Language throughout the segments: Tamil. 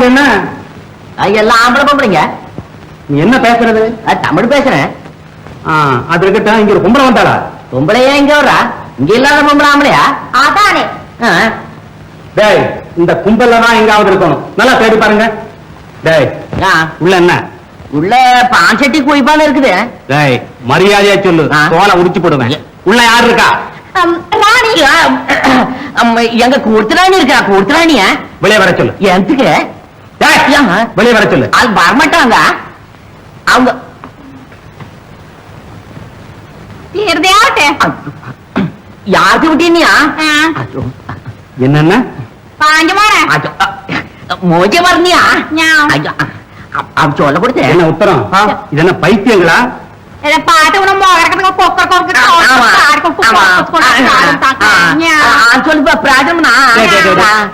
அது என்ன? எல்லாம் ஆம்பளை பொம்பளைங்க. நீ என்ன பேசுறது? தமிழ் பேசுறேன். அது இருக்கட்டும், இங்க ஒரு பொம்பளை வந்தாளா? பொம்பளையா இங்க வர்றா? இங்க இல்லாத பொம்பளை ஆம்பளையா? அதானே. டேய், இந்த கும்பல்ல தான் எங்காவது இருக்கணும். நல்லா தேடி பாருங்க. டேய், உள்ள என்ன? உள்ள பான் சட்டி குழிப்பான இருக்குது. டேய், மரியாதையா சொல்லு, தோலை உரிச்சு போடுவேன். உள்ள யாரு இருக்கா? ராணி. எங்க கூர்த்தராணி இருக்கா. கூர்த்தராணிய வெளியே வர சொல்லு. எதுக்கு? வெளியே வர சொல்லு. அது வரமாட்டாங்க அவங்க. யாருக்கு விட்டீனியா? என்னென்ன மோஜ வரணியா? அவன் சொல்ல கொடுத்த என்ன உத்தரம்? இது என்ன பைத்தியங்களா? பாட்டு சொல்லுப்பா பிராஜம்னா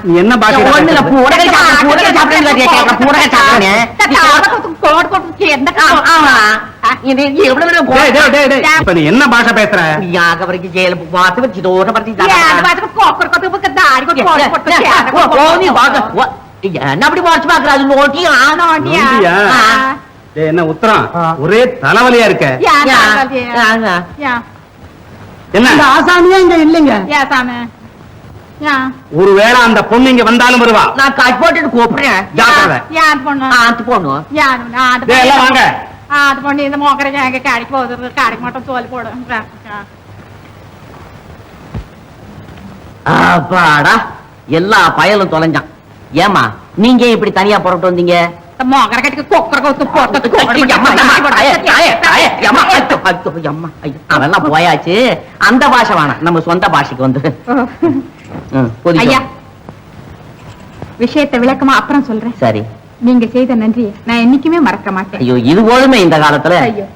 நீ என்ன பாட்டு? ஒண்ணுல பூரக சாப்பிடுங்க. என்ன பாஷை பேசுற? அப்படி வாட்சி பாக்குற அது நோட்டியா? என்ன உத்தரம்? ஒரே தலைவலியா இருக்க. என்ன ஆசாமியா இங்க இல்லைங்க? ஒருவேளை அந்த பொண்ணு இங்க வந்தாலும் வருவா. நான் கட் போட்டுட்டு கூப்பிடுறேன். வாங்க. அது பொண்ணு இந்த மோக்கரை கடைக்கு போகுது. கடைக்கு மட்டும் தோல் போடும். அப்பாடா, எல்லா பயலும் தொலைஞ்சான். ஏமா நீங்க இப்படி தனியா புறப்பட்டு வந்தீங்க? அதெல்லாம் போயாச்சு. அந்த பாஷை வேணாம், நம்ம சொந்த பாஷைக்கு வந்து விஷயத்தை விளக்கமா அப்புறம் சொல்றேன். சரி. நீங்க செய்த நன்றியை நான் என்னைக்குமே மறக்க மாட்டேன். ஐயோ, இது போதுமே இந்த காலத்துல. ஐயோ,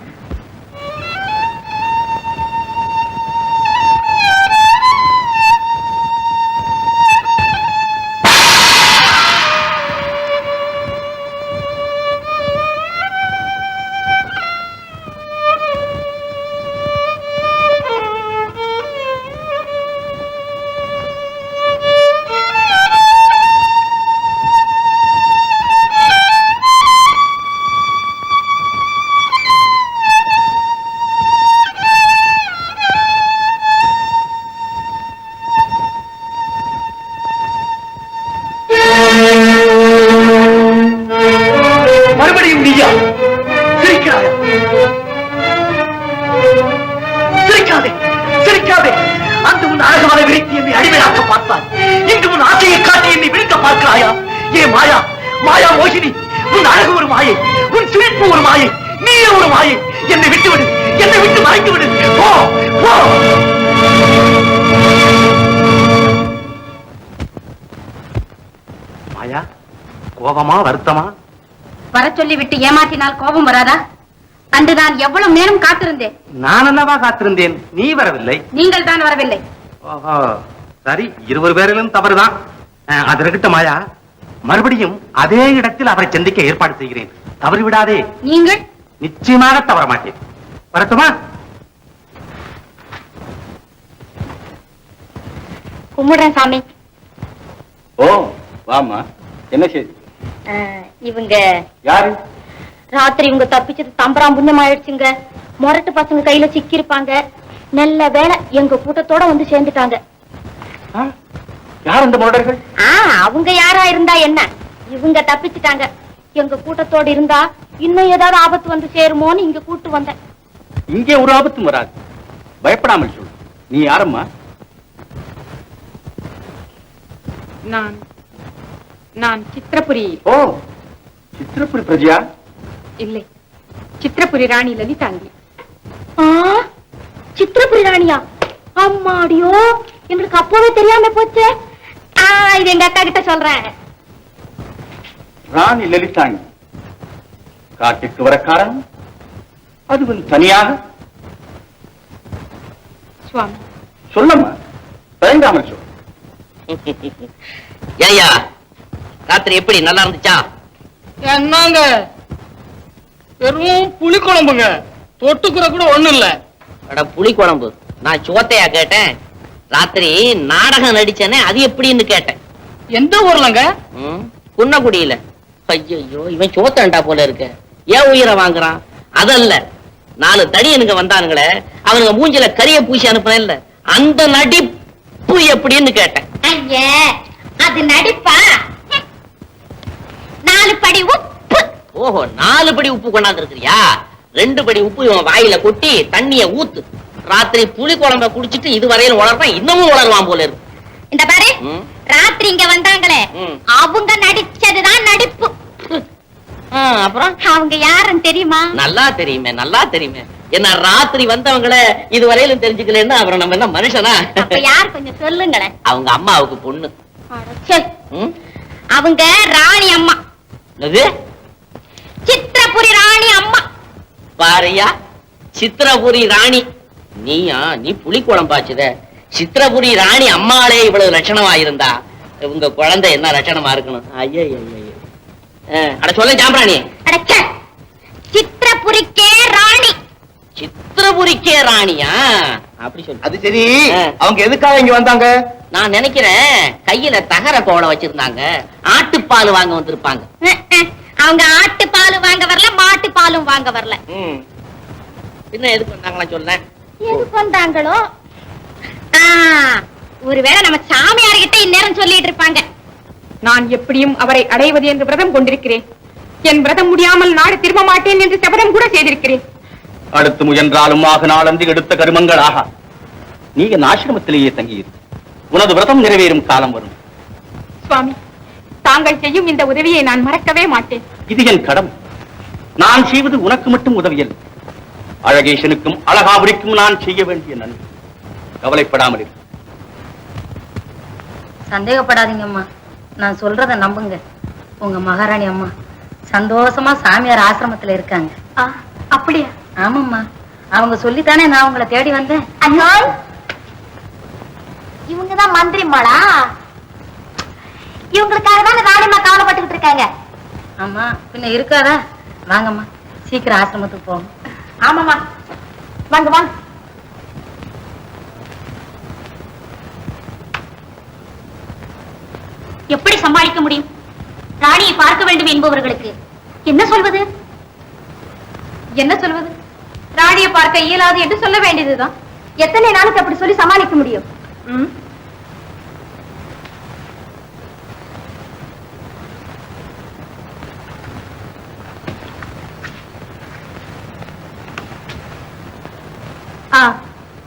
கோபமா வருத்தமா? வர சொல்லி விட்டு ஏமாற்றினால் கோபம் வராதா? அன்று நான் எவ்வளவு நேரம் காத்திருந்தேன். நான் அல்லவா காத்திருந்தேன், நீ வரவில்லை. நீங்கள் தான் வரவில்லை. சரி, இருவர் பேரிலும் தவறுதான். அது இருக்கட்டும் மாயா, மறுபடியும் அதே இடத்தில் அவரை சந்திக்க ஏற்பாடு செய்கிறேன். தவறு விடாதே. நீங்கள்? நிச்சயமாக தவற மாட்டேன். வரட்டுமா? கும்பிடுறேன் சாமி. ஓ, வாமா. என்ன செய்தி? இவங்க யாரு? ராத்திரி இவங்க தப்பிச்சது தம்பராம் புண்ணியம் ஆயிடுச்சுங்க. முரட்டு பசங்க கையில சிக்கி இருப்பாங்க. நல்ல வேலை எங்க கூட்டத்தோட வந்து சேர்ந்துட்டாங்க. யார் அந்த முரடர்கள்? அவங்க யாரா இருந்தா என்ன, இவங்க தப்பிச்சுட்டாங்க. எங்க கூட்டத்தோட இருந்தா இன்னும் ஏதாவது ஆபத்து வந்து சேருமோன்னு இங்க கூட்டு வந்தேன். இங்கே ஒரு ஆபத்தும் வராது, பயப்படாமல் சொல்லு. நீ யாரம்மா? நான் சித்திரபுரி. ஓ, சித்திரபுரி பிரஜையா? இல்லை, சித்திரபுரி ராணி லலிதாங்கி. சித்திரபுரி ராணியா? அம்மாடியோ, எங்களுக்கு அப்பவே தெரியாம போச்சே. இது எங்க அக்கா கிட்ட சொல்றேன். ராணி லலிதாங்கி காட்டுக்கு வர காரணம் அதுவும் தனியாக? சுவாமி சொல்லம்மா, தயங்காமல் சொல். ஏய்யா, ராத்திரி எப்படி நல்லா இருந்துச்சா? என்னங்க வெறும் புளி குழம்புங்க, தொட்டுக்குற கூட ஒண்ணும் இல்ல. அட புளி குழம்பு, நான் சோத்தையா கேட்டேன். ராத்திரி நாடகம் நடிச்சேனே, அது எப்படின்னு கேட்டேன். எந்த ஊர்லங்க? குன்னக்குடியில. ஐயோ இவன் சோத்தண்டா போல இருக்க. ஏன் உயிரை வாங்குறான்? அதல்ல, 4 தடியனுங்க வந்தானுங்களே, அவனுங்க மூஞ்சில கரிய பூசி அனுப்புனேன் இல்ல, அந்த நடிப்பு எப்படின்னு கேட்டேன். ஐயே, அது நடிப்பா? 4 படி உப்பு. ஓஹோ, 4 படி உப்பு கொண்டாந்து இருக்கிறியா? 2 படி உப்பு இவன் வாயில கொட்டி தண்ணிய ஊத்து. ராத்திரி புளி குழம்ப குடிச்சிட்டு இதுவரையிலும் வளர்ப்பான், இன்னமும் வளருவான் போல இருக்கு. இந்த பாரு, ராத்திரி இங்க வந்தாங்களே, அவங்க நடிச்சதுதான் நடிப்பு. அப்புறம் அவங்க யாருன்னு தெரியுமா? நல்லா தெரியுமே, நல்லா தெரியுமே. என்ன ராத்திரி வந்தவங்கள இதுவரையிலும் தெரிஞ்சுக்கலன்னா அப்புறம் நம்ம என்ன மனுஷனா? அப்ப யார் கொஞ்சம் சொல்லுங்களேன். அவங்க அம்மாவுக்கு பொண்ணு. அவங்க ராணி அம்மா. என்னது? சித்திரபுரி ராணி அம்மா. பாரியா, சித்திரபுரி ராணி. நீயா? நீ புளி குழம்பாச்சுத. சித்திரபுரி ராணி அம்மாளே இவ்வளவு லட்சணமா இருந்தா உங்க குழந்தை என்ன லட்சணமா இருக்கணும்? ஐயோ, அட சொல்ல ஜாம்பராணி. சித்திரபுரிக்கே ராணி. சித்திரபுரிக்கே ராணியா? அப்படி சொல்லு. அது சரி, அவங்க எதுக்காக இங்க வந்தாங்க? நான் நினைக்கிறேன் கையில தகர கோவலை வச்சிருந்தாங்க, ஆட்டுப்பால் வாங்க வந்திருப்பாங்க. அவங்க ஆட்டு பால் வாங்க வரல, மாட்டு பாலும் வாங்க வரல. என்ன எதுக்கு வந்தாங்களா சொல்ல? எதுக்கு வந்தாங்களோ? ஒருவேளை நம்ம சாமியார்கிட்ட இந்நேரம் சொல்லிட்டு இருப்பாங்க. நான் எப்படியும் அவரை அடைவது என்று விரதம் கொண்டிருக்கிறேன். என் விரதம் முடியாமல் நாடு திரும்ப மாட்டேன் என்று சபதம் கூட செய்திருக்கிறேன். அடுத்து முயன்றாலும் ஆக நாளன்று எடுத்த கருமங்களாக நீ என் ஆசிரமத்திலேயே தங்கியிரு. உனது விரதம் நிறைவேறும் காலம் வரும். சுவாமி, தாங்கள் செய்யும் இந்த உதவியை நான் மறக்கவே மாட்டேன். இது என் கடமை. நான் செய்வது உனக்கு மட்டும் உதவியல், அழகேசனுக்கும் அழகாபுரிக்கும் நான் செய்ய வேண்டிய நன்மை. கவலைப்படாமல் இரு. சந்தேகப்படாதீங்கம்மா, நான் சொல்றத நம்புங்க. உங்க மகாராணி அம்மா சந்தோஷமா சாமியார் ஆசிரமத்துல இருக்காங்க. அப்படியா? ஆமாம்மா, அவங்க சொல்லித்தானே நான் உங்களை தேடி வந்தேன். இவங்கதான் மந்திரிமாளா? இவங்களுக்காக தான் ராணிமா கவலைப்பட்டுக்கிட்டு இருக்காங்க. ஆமா, பின்ன இருக்காதா? வாங்கம்மா, சீக்கிரம் ஆசிரமத்துக்கு போங்க. ஆமாம்மா, வாங்க வாங்க. எப்படி சமாளிக்க முடியும்? ராணியை பார்க்க வேண்டும் என்பவர்களுக்கு என்ன சொல்வது? என்ன சொல்வது? ராணியை பார்க்க இயலாது என்று சொல்ல வேண்டியதுதான். எத்தனை நாளுக்கு அப்படி சொல்லி சமாளிக்க முடியும்?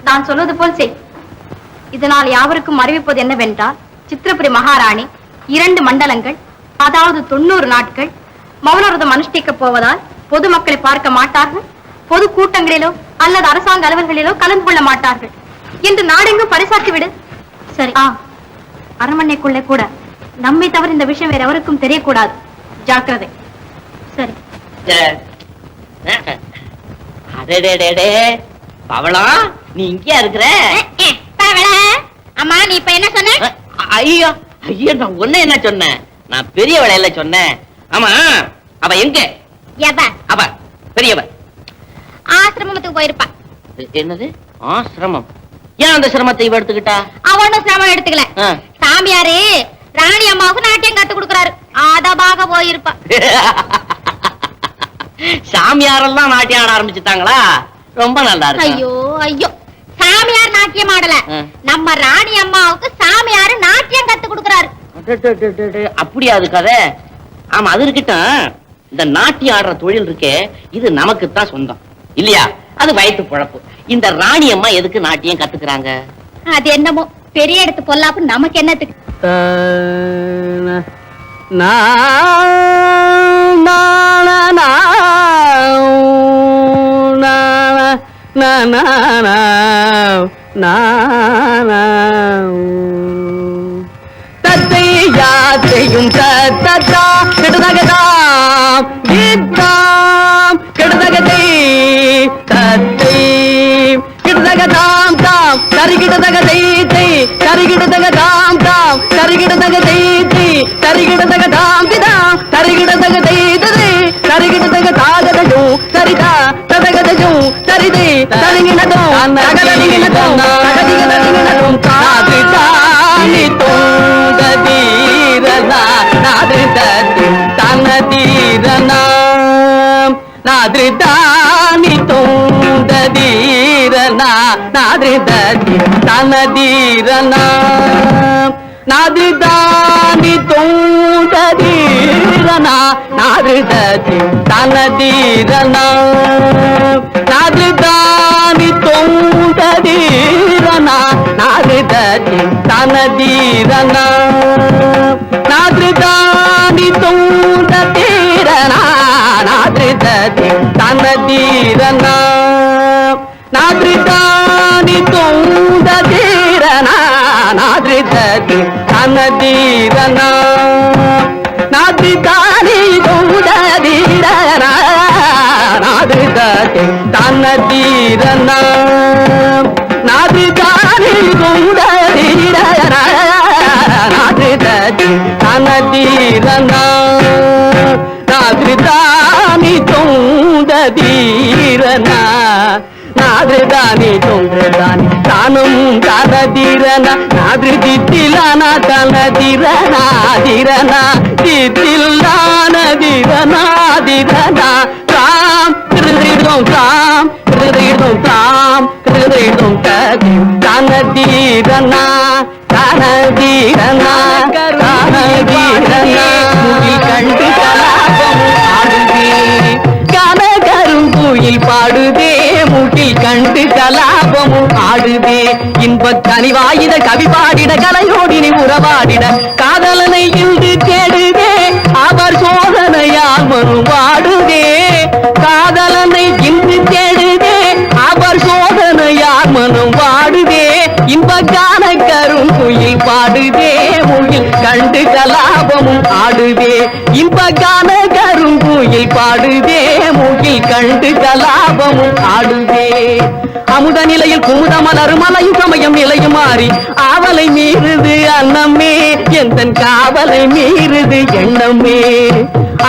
நான் சொல்வது போல் செய். இதனால் யாவருக்கும் அறிவிப்பது என்னவென்றால், சித்திரபுரி மகாராணி 2 மண்டலங்கள், அதாவது 90 நாட்கள் மௌனவிரதம் அனுஷ்டிக்கப் போவதால் பொதுமக்களை பார்க்க மாட்டார்கள், பொது கூட்டங்களிலோ அல்லது அரசாங்க அலுவல்களிலோ கலந்து கொள்ள மாட்டார்கள் என்று நாடெங்கும் பரிசாற்றி விடு. சரி. அரண்மனைக்குள்ளே கூட நம்மை தவிர இந்த விஷயம் வேற எவருக்கும் தெரியக்கூடாது. ஜாக்கிரதை. சரி. அடடே பவளா, நீ இங்கேயா இருக்கிற? அம்மா, நீ இப்ப என்ன சொன்ன? ஐயோ ஐயோ, நான் ஒண்ணு என்ன சொன்னேன்? நான் பெரிய வேலையில சொன்னேன். ஆமா, அவ எங்க? அவ பெரியவ ஆசிரமத்துக்கு போயிருப்பா. என்னது ஆசிரமம்? ஏன் அந்த சிரமத்தை இவ எடுத்துக்கிட்டா? அவனும் சிரமம் எடுத்துக்கல. சாமியாரு ராணி அம்மாவுக்கு நாட்டியம் கத்து கொடுக்கறாரு, ஆதபாக போயிருப்பா. சாமியாரெல்லாம் நாட்டியம் ஆட ஆரம்பிச்சுட்டாங்களா? ரொம்ப நல்லா இருக்கு. ஐயோ ஐயோ, சாமியார் நாட்டியம் ஆடல, நம்ம ராணி அம்மாவுக்கு சாமியாரு நாட்டியம் கத்து கொடுக்கறாரு. அப்படியா அது கதை? ஆமா, அது இருக்கட்டும். இந்த நாட்டியம் ஆடுற தொழில் இருக்கே, இது நமக்கு தான் சொந்தம் இல்லையா? அது வயிற்று பொழப்பு. இந்த ராணி அம்மா எதுக்கு நாட்டியம் கத்துக்கிறாங்க? அது என்னமோ பெரிய இடத்து பொல்லாப்பு நமக்கு என்னத்துக்கு? தத்தை யாத்தையும் தத்தா கெடுதகதாம் கீதாம் கெடுதகதை தத்தை கிடுதகதாம் தாம் தரிகிடுதகதை தை தரிகிடுதகதாம் தாம் தரிகிடுதகதை தை தரிகிடுதகதாம் திதாம் தரிகிடுதகதை ததை தரிகிடுதகதாகதஜோ சரிதா ததகதஜோ சரிதை தரிகிடதோ தகதரிகிடதோ தகதிகதரிகிடதோ காதிதானி தோங்கதீரலா நாது தத்தி தனதி ನಾದ್ರಿದಾನಿ ತುಂದದೀರನ ನಾದ್ರಿದದಿ ತನದೀರನ ನಾದ್ರಿದಾನಿ ತುಂದದೀರನ ನಾದ್ರಿದದಿ ತನದೀರನ ನಾದ್ರಿದಾನಿ ತುಂದದೀರನ ನಾದ್ರಿದದಿ ತನದೀರನ ನಾದ್ರಿದಾನಿ ತುಂದದೀರನ ನಾದ್ರಿದದಿ ತನದೀರನ ನಾದ್ರಿದಾನಿ ತುಂದದೀರನ ನಾದ್ರಿದದಿ ತನದೀರನ ನಾದ್ರಿದಾನಿ ತುಂದದೀರನ ನಾದ್ರಿದದಿ ತನದೀರನ ನಾದ್ರಿದಾನಿ ತುಂದದೀರನ ನಾದ್ರಿದದಿ ತನದೀರನ ನಾದ್ರಿದಾನಿ ತುಂದದೀರನ ನಾದ್ರಿದಾನಿ ತುಂದ್ರದಾನಿ ತಾನುಂ ತನದೀರನ ನಾದ್ರಿದಿತ್ತಿಲ್ಲನ ತನದಿರನ ದಿರನ ದಿತ್ತಿಲ್ಲಾನ ದಿರನ ದಿರನ ರಾಮ್ ಹೃದಯಂ ರಾಮ್ ಹೃದಯಂ ರಾಮ್ ಹೃದಯಂ ತನದೀರನ தனதீரனா தனதீரனா முகில் கண்டு கலாபம் ஆடுதே கனகருங்குயில் பாடுதே முகில் கண்டு கலாபமும் ஆடுதே இன்பக் கனிவாயிட கவி பாடிட கலையோடினி உறவாடிட காதலனை இன்று தேடுதே அவர் சோதனையால் மனம் வாடுதே காதலனை இன்று தேடுதே அவர் சோதனையால் மனம் வாடுதே இன்பக்கான கருங்குயில் பாடுதே முகில் கண்டு கலாபமும் ஆடுதே இன்பக்கான கருங்குயில் பாடுதே முகில் கண்டு கலாபமும் ஆடுதே அமுத நிலையில் குமுத மலரும் மலையும் சமயம் நிலையும் மாறி ஆவலை மீறுது அன்னமே எந்தன் காவலை மீறுது எண்ணமே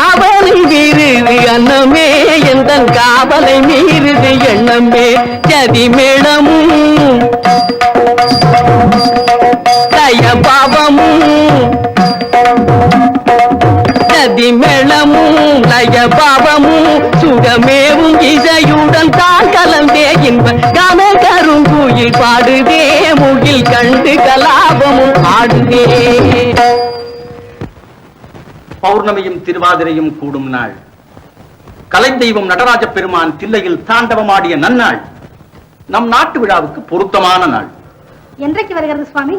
ஆவலை மீறுது அன்னமே எந்தன் காவலை மீறுது எண்ணமே ஜதி மேளமும் லய பாவமும் ஜதி மேளமும் லய பாவமும் சுகமேவும் இசையுடன் தான் கலந்தே இன்ப கன கருங்குயில் பாடுதே முகில் கண்டு கலாபமும் ஆடுதே பௌர்ணமியும் திருவாதிரையும் கூடும் நாள் கலைத்தெய்வம் நடராஜ பெருமான் தில்லையில் தாண்டவமாடிய நன்னாள் நம் நாட்டு விழாவுக்கு பொருத்தமான நாள். என்றைக்கு வருகிறது சுவாமி?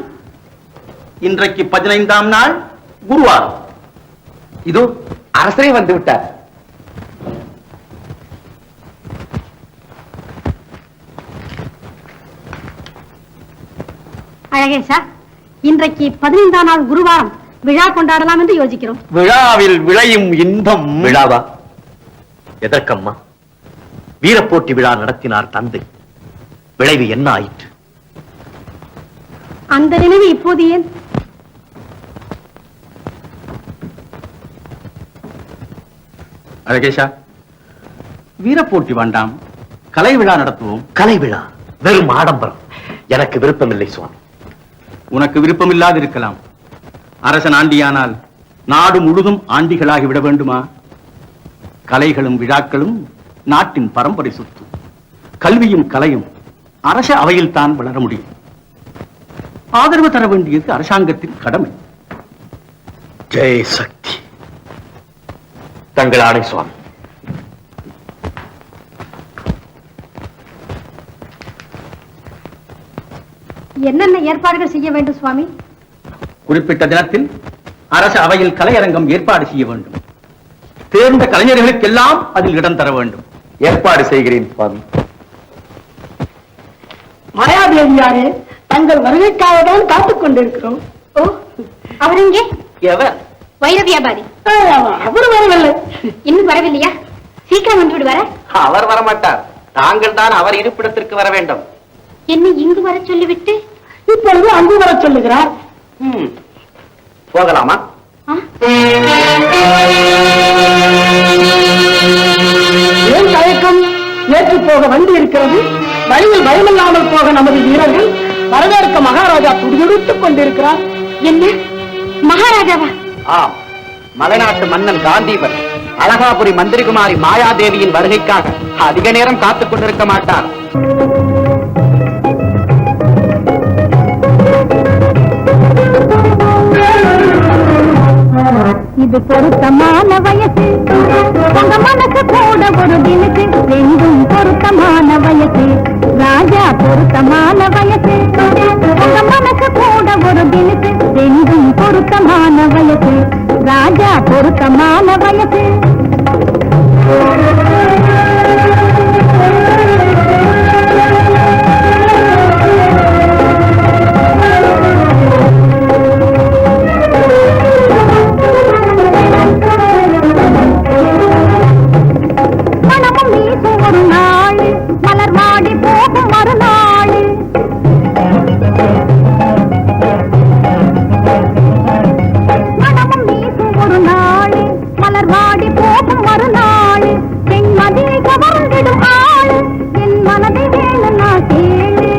இன்றைக்கு 15ஆம் நாள் குருவாரம். இதோ அரசரே வந்து விட்டார். அழகேஷா, இன்றைக்கு 15ஆம் நாள் குருவாரம் விழா கொண்டாடலாம் என்று யோசிக்கிறோம். விழாவில் விளையும் இன்பம். விழாவா? எதற்கம்மா? வீரப்போட்டி விழா நடத்தினார் தந்தை. விளைவு என்ன ஆயிற்று? அந்த நினைவு இப்போது ஏன்? அழகேஷா, வீரப்போட்டி வேண்டாம், கலை விழா நடத்துவோம். கலை விழா வெறும் ஆடம்பரம். எனக்கு விருப்பமில்லை சுவாமி. உனக்கு விருப்பமில்லாது இருக்கலாம். அரசன் ஆண்டியானால் நாடு முழுதும் ஆண்டிகளாகி விட வேண்டுமா? கலைகளும் விழாக்களும் நாட்டின் பரம்பரை சொத்து. கல்வியும் கலையும் அரச அவையில் தான் வளர முடியும். ஆதரவு தர வேண்டியது அரசாங்கத்தின் கடமை. ஜெய் சக்தி. தங்கள் ஆணை சுவாமி. என்னென்ன ஏற்பாடுகள் செய்ய வேண்டும் சுவாமி? குறிப்பிட்ட தினத்தில் அரச அவையில் கலையரங்கம் ஏற்பாடு செய்ய வேண்டும். தேர்ந்த கலைஞர்களுக்கெல்லாம் அதில் இடம் தர வேண்டும். ஏற்பாடு செய்கிறேன் சுவாமி. மாயாதேவியாரே, தங்கள் வருகைக்காக தான் காத்துக் கொண்டிருக்கிறோம். ஓ, அவர் எங்கே? எவர்? வைர வியாபாரி. அவர் வரவில்லை. இன்னும் வரவில்லையா? சீக்கிரம் வந்து விடுவார. அவர் வரமாட்டார். தாங்கள் தான் அவர் இருப்பிடத்திற்கு வர வேண்டும். என்னை இங்கு வர சொல்லிவிட்டு இப்பொழுது அங்கு வர சொல்லுகிறார். போகலாமா? ஏன் தயக்கம்? ஏற்று போக வண்டி இருக்கிறது. வழியில் பயமில்லாமல் போக நமது வீரர்கள் வரவேற்க மகாராஜா துடிதுடித்துக் கொண்டிருக்கிறார். என்ன, மகாராஜாவா? ஆம், மலைநாட்டு மன்னன் காந்தீபன் அழகாபுரி மந்திரிகுமாரி மாயாதேவியின் வருகைக்காக அதிக நேரம் காத்துக் கொண்டிருக்க மாட்டார். இது பொருத்தமான வயசு, உங்க மனசு கூட ஒரு தினசு, ரெண்டும் பொருத்தமான வயசு, ராஜா பொருத்தமான வயசு, உங்க மனசு கூட ஒரு தினசு, ரெண்டும் பொருத்தமான வயசு, ராஜா பொருத்தமான வயசு. ஒரு நாள் மலர் வாடி போகும் மறுநாள், மனமும் வீசும் ஒரு நாள் மலர் வாடி போகும் மறுநாள், பெண்மதியை கவர்ந்திடும் ஆள் என் மனதை வேணும் நான் கேளு,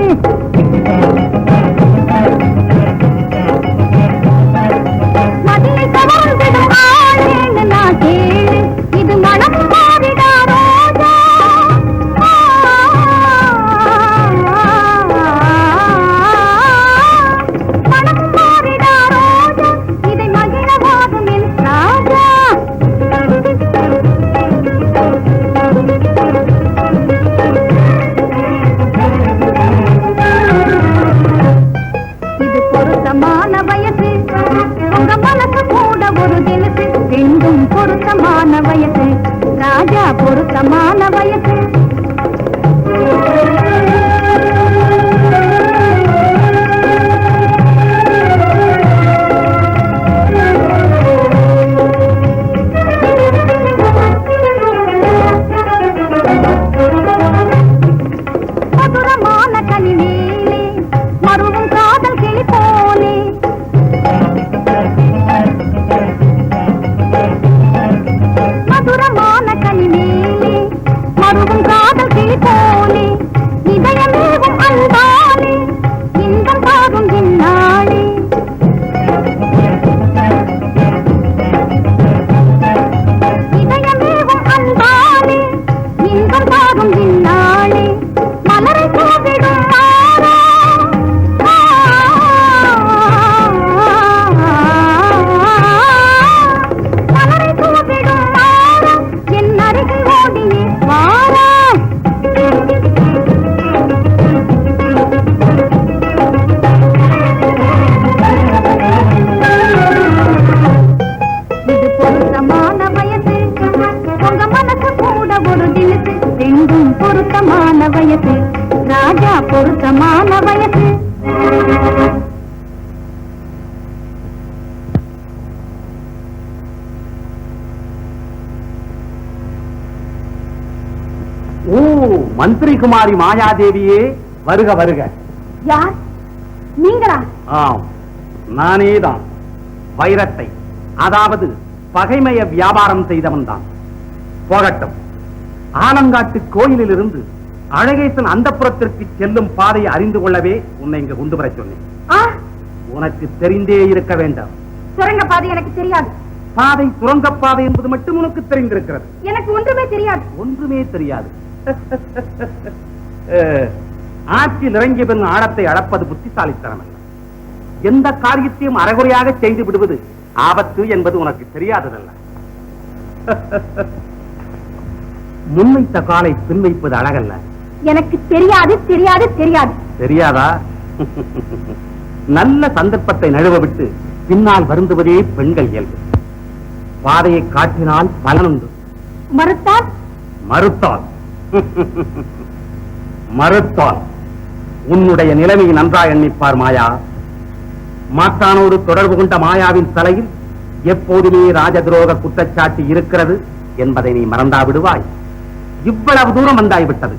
மதியை கவர்ந்திடும் ஆள் வேணும் நான் கேளு, இது மனம் மாறிடாரோ ரெண்டும் பொருத்தமான வயசு, ராஜா பொருத்தமான வயசு. மதுரமான கனிமேலே மருவும் காதல் கிளி போலே, மதுரமான கனிமேலே மருவும் காதல் கிளி போலே, இதயமேவும் அன்பாலே இன்பம் தாரும் இந்நாளே, இதயமேவும் அன்பாலே இன்பம் தாரும் இந்நாளே, மலரை தூவிடும் மாறா மலரை தூவிடும் மாறா என் அருகில் ஓடியே வாரா. இது பொருத்தமான வயசு, உங்க மனசு கூட ஒரு தினசு, ரெண்டும் பொருத்தமான வயசு, ராஜா பொருத்தமான வயசு. ஓ, மந்திரிகுமாரி மாயாதேவியே, வருக வருக. யார் நீங்களா? ஆம், நானேதான். வைரத்தை, அதாவது பகைமைய வியாபாரம் செய்தவன் தான். போகட்டும். ஆலங்காட்டு கோயிலில் இருந்து அழகேசன் அந்தப்புறத்திற்கு செல்லும் பாதையை அறிந்து கொள்ளவே உன்னை இங்கு கொண்டு வர சொன்னேன். உனக்கு தெரிந்தே இருக்க வேண்டாம். சுரங்க பாதை எனக்கு தெரியாது. பாதை சுரங்கப்பாதை என்பது மட்டும் உனக்கு தெரிந்திருக்கிறது. எனக்கு ஒன்றுமே தெரியாது. ஒன்றுமே தெரியாது. ஆற்றில் இறங்கிய பின் ஆழத்தை அளப்பது புத்திசாலித்தனம் அல்ல. எந்த காரியத்தையும் அரைகுறையாக செய்து விடுவது ஆபத்து என்பது உனக்கு தெரியாததல்ல. முன்வைத்த காலை பின் வைப்பது அழகல்ல. எனக்கு தெரியாது தெரியாது தெரியாது. தெரியாதா? நல்ல சந்தர்ப்பத்தை நழுவ விட்டு பின்னால் வருந்துவதே பெண்கள் இயல்பு. பாதையை காட்டினால் பலனுண்டு. மறுத்தால்? மறுத்தால் மறுத்தால் உன்னுடைய நிலைமையை நன்றாக எண்ணிப்பார் மாயா. மாற்றானோடு தொடர்பு கொண்ட மாயாவின் தலையில் எப்போதுமே ராஜதுரோக குற்றச்சாட்டு இருக்கிறது என்பதை நீ மறந்தா விடுவாய். இவ்வளவு தூரம் வந்தாய்விட்டது.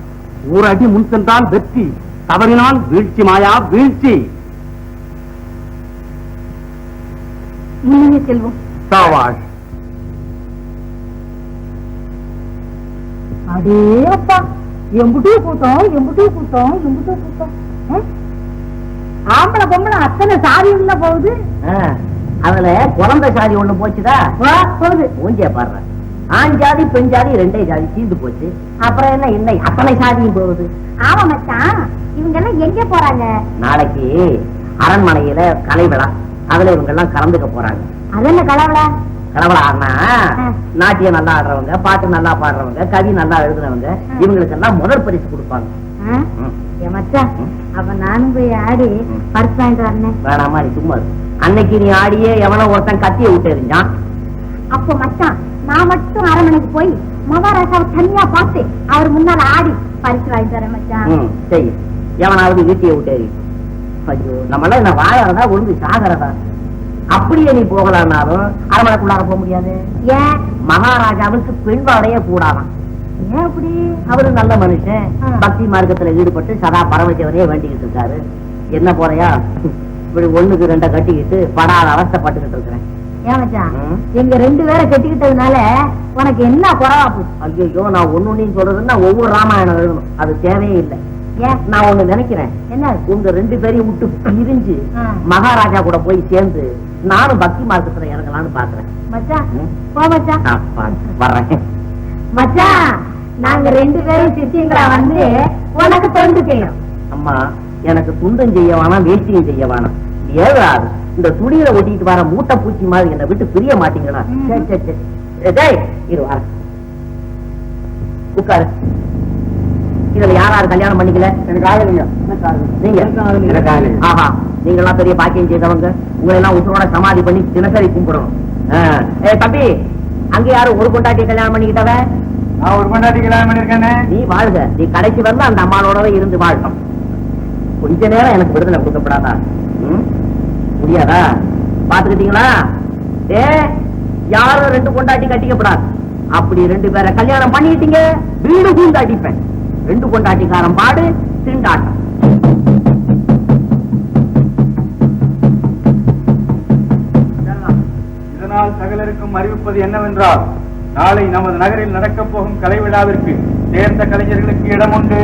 ஒரு அடி முன் சென்றால் வெற்றி, தவறினால் வீழ்ச்சி. மாயா, வீழ்ச்சி. முன்னே செல்வோம். சாவாஷ். அடே அப்பா, எம்புட்டே கூட்டம், எம்புட்டே கூட்டம், எம்புட்டே கூட்டம். ஆம்பளை பொம்பளை அத்தனை சாரி உள்ள போகுது. அதுல குழந்தை சாதி ஒண்ணு போச்சுதா? போகுது. ஊஞ்சிய பாடுற. ஆண் ஜாதி பெண் ஜாதி ரெண்டே ஜாதி தீர்ந்து போச்சு. அப்புறம் என்ன அத்தனை சாதியும் போகுது. ஆமா மச்சான், இவங்க எல்லாம் எங்க போறாங்க? நாளைக்கு அரண்மனையில கலை விழா, அதுல இவங்க எல்லாம் கலந்துக்க போறாங்க. அது என்ன கலவலா? கலவலான்னா நாட்டியம் நல்லா ஆடுறவங்க, பாட்டு நல்லா பாடுறவங்க, கவி நல்லா எழுதுறவங்க, இவங்களுக்கு எல்லாம் முதல் பரிசு கொடுப்பாங்க. மச்சான், அப்ப நானும் போய் ஆடி பரிசு வாங்கிட்டு வரேன். வேணாமா, நீ சும்மா அன்னைக்கு நீ ஆடியே எவனோ ஒருத்தன் கத்திய விட்டு எறிஞ்சான். அப்போ மச்சான், நான் மட்டும் அரண்மனைக்கு போய் மகாராஜாவை தனியா பார்த்து அவர் முன்னால ஆடி பரிசு வாங்கிட்டு வரேன் மச்சான். சரி, எவனாவது வீட்டையை விட்டு எறி. ஐயோ, நம்மளாம் என்ன வாயாரதா ஒழுங்கு சாகரதா? அப்படியே நீ போகலான்னாலும் அரண்மனைக்குள்ளார போக முடியாது. ஏன்? மகாராஜாவுக்கு பெண் வாடைய கூடாதான். ஏன் அப்படி? அவரு நல்ல மனுஷன், பக்தி மார்க்கத்துல ஈடுபட்டு சதா பரமசிவனையே வேண்டிக்கிட்டு இருக்காரு. என்ன போறையா, இப்படி ஒண்ணுக்கு ரெண்ட கட்டிக்கிட்டு படாத அவஸ்தைப்பட்டுக்கிட்டு இருக்கிறேன். ஏன் மச்சான், எங்க 2 பேரை கட்டிக்கிட்டதுனால உனக்கு என்ன குறவா போச்சு? ஐயோ, நான் ஒண்ணு சொல்றதுன்னா ஒவ்வொரு ராமாயணம் எழுதணும், அது தேவையே இல்லை. ஏன்? நான் ஒண்ணு நினைக்கிறேன், என்ன? உங்க 2 பேரையும் விட்டு பிரிஞ்சு மகாராஜா கூட போய் சேர்ந்து நானும் பக்தி மார்க்கத்துல இறங்கலாம்னு பாக்குறேன். மச்சான், போ மச்சான். வர்றேன் மச்சான், நாங்க 2 பேரும் சித்திங்களா வந்து உனக்கு தொண்டு செய்யும். அம்மா, எனக்கு துண்டும் செய்ய வேணாம், வேஷ்டியும் செய்ய வேணாம். ஏதாவது இந்த துணியில ஒட்டிட்டு வர மூட்டை பூச்சி மாதிரி என்னை விட்டு பிரிய மாட்டீங்களா? இரு வர உட்காரு. இதுல யாராரு கல்யாணம் பண்ணிக்கல? எனக்கு ஆகலைங்க. நீங்க? ஆஹா, நீங்க எல்லாம் பெரிய பாக்கியம் செய்தவங்க. உங்களை எல்லாம் உசுரோட சமாதி பண்ணி தினசரி கும்பிடணும். தம்பி, அங்க யாரும் ஒரு கொண்டாட்டிய கல்யாணம் பண்ணிக்கிட்டவ? நான் ஒரு கொண்டாட்டி கல்யாணம் பண்ணிருக்கேன்னு. நீ வாழ்க, நீ கடைசி வரல அந்த அம்மாவோடவே இருந்து வாழணும். கொஞ்ச நேரம் எனக்கு விடுதலை கொடுக்கப்படாதா? முடியாதா? பாத்துக்கிட்டீங்களா? யாரும் 2 கொண்டாட்டி கட்டிக்கப்படாது. அப்படி 2 பேரை கல்யாணம் பண்ணிட்டீங்க, வீடு கூண்டு அடிப்பேன். 2 கொண்டாட்டிக்காரன் பாடு திண்டாட்டம். இதனால் சகலருக்கும் அறிவிப்பது என்னவென்றால், நாளை நமது நகரில் நடக்கப் போகும் கலை விழாவிற்கு சேர்ந்த கலைஞர்களுக்கு இடம் உண்டு.